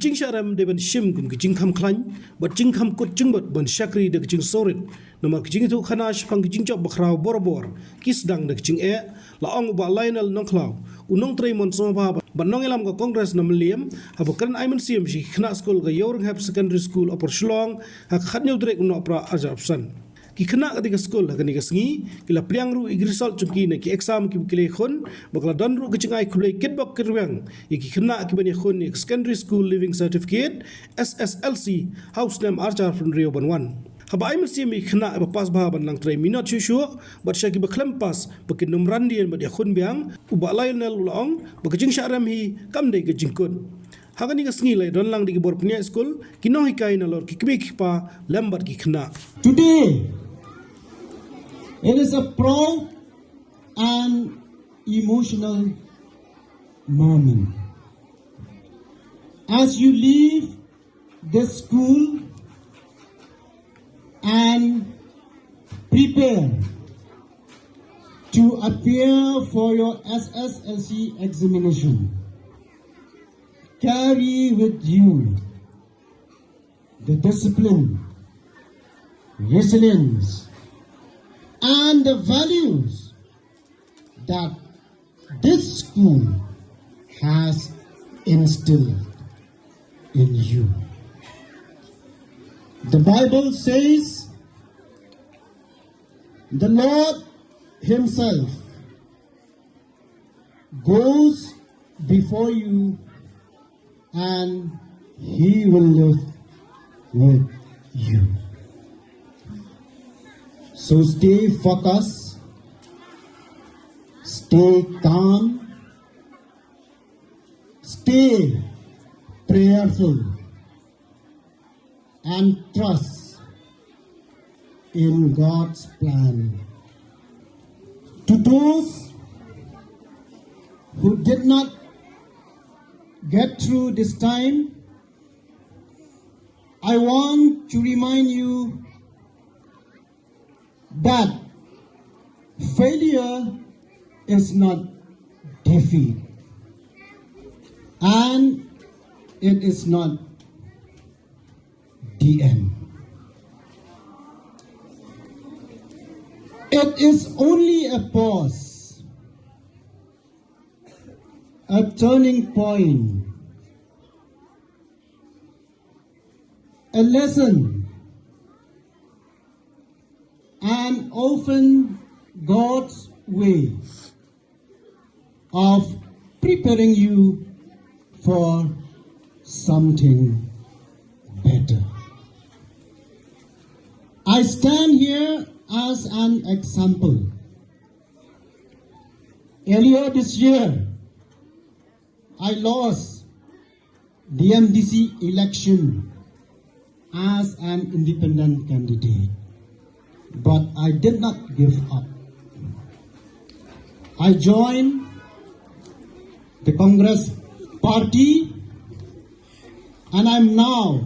jing sharam de ban shim kum jing kham khlan but jing kham kut jing but ban shakri de jing sorit nama jing tu Khana Shaphang Jingjop Bakhraw bor ki Sdang de Jingeh la ong ba Lionel nong klaw unong trei mon so ba ban nong elam ko congress na Mynsiem habakran ai Mynsiem shi Khynnah school ga yoring have secondary school upper Shillong ha khatneu drek no pra ajapsan ki Khynnah ka school ha ni gasngi kila priang ru igrisol chumki ne ki exam ki kile khon bakla don ru kichingai khulei kitbok kirwang ki Khynnah ki bani khon ni secondary school living certificate SSLC house name Atiar from Rio ban 1 haba Mynsiem Khynnah ba pas ba ban lang trai minot shu but shaki ba klem pas bakin numran dien ba dia khun biang uba Lionel ulong ba jing sharam hi kam de ga jingkun hagani ga sngi lai don lang di bor punya school kino hikai na lor ki kbe pa lambat ki Khynnah. Today it is a proud and emotional moment as you leave the school and prepare to appear for your SSLC examination. Carry with you the discipline, resilience, and the values that this school has instilled in you. The Bible says the Lord Himself goes before you and He will live with you. So stay focused, stay calm, stay prayerful, and trust in God's plan. To those who did not get through this time, I want to remind you that failure is not defeat, and it is not the end. It is only a pause, a turning point, a lesson, and often God's way of preparing you for something better. I stand here as an example. Earlier this year, I lost the MDC election as an independent candidate, but I did not give up. I joined the Congress party and I'm now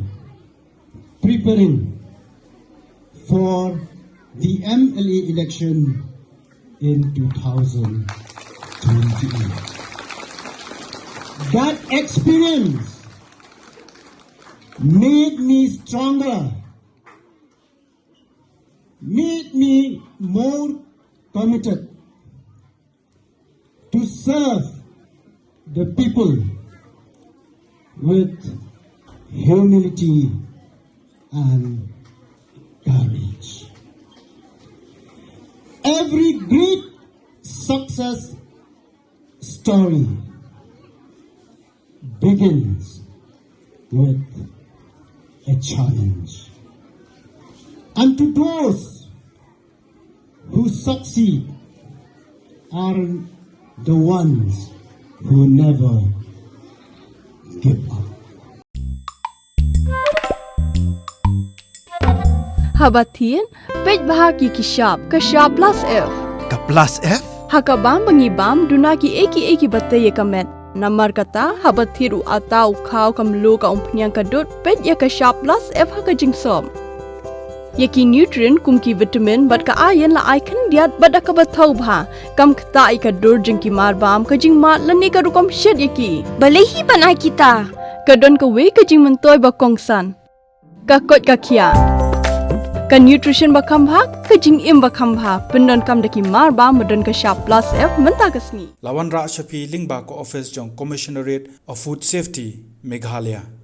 preparing for the MLA election in 2028. That experience made me stronger, made me more committed to serve the people with humility and courage. Every great success story begins with a challenge. And to those who succeed are the ones who never give up. Habatin, pej bahagi kishap, kashap plus F. Ka plus F? Hakabam bangibam, dunaki eki bataye kamet. Namar kata, habathiru atau kau kamlu ka umpnyang kadut, pej ya kashap plus F haka jingsom. Yaki nutrient kumki vitamin bat ka ayan la icon diat bat ka bathau bha kam khta ka dur jingki mar bam ka jing mat lani ka rukom shed yaki balehi banai kita Kadon ka we ka jing mentoy ba kongsan. Ka kot ka kia. Ka nutrition ba kambha ka jing im ba kambha pendon kam daki mar ba medon ka sharp plus F menta kasni. Lawan ra shapi lingba ko office jong Commissionerate of Food Safety Meghalaya.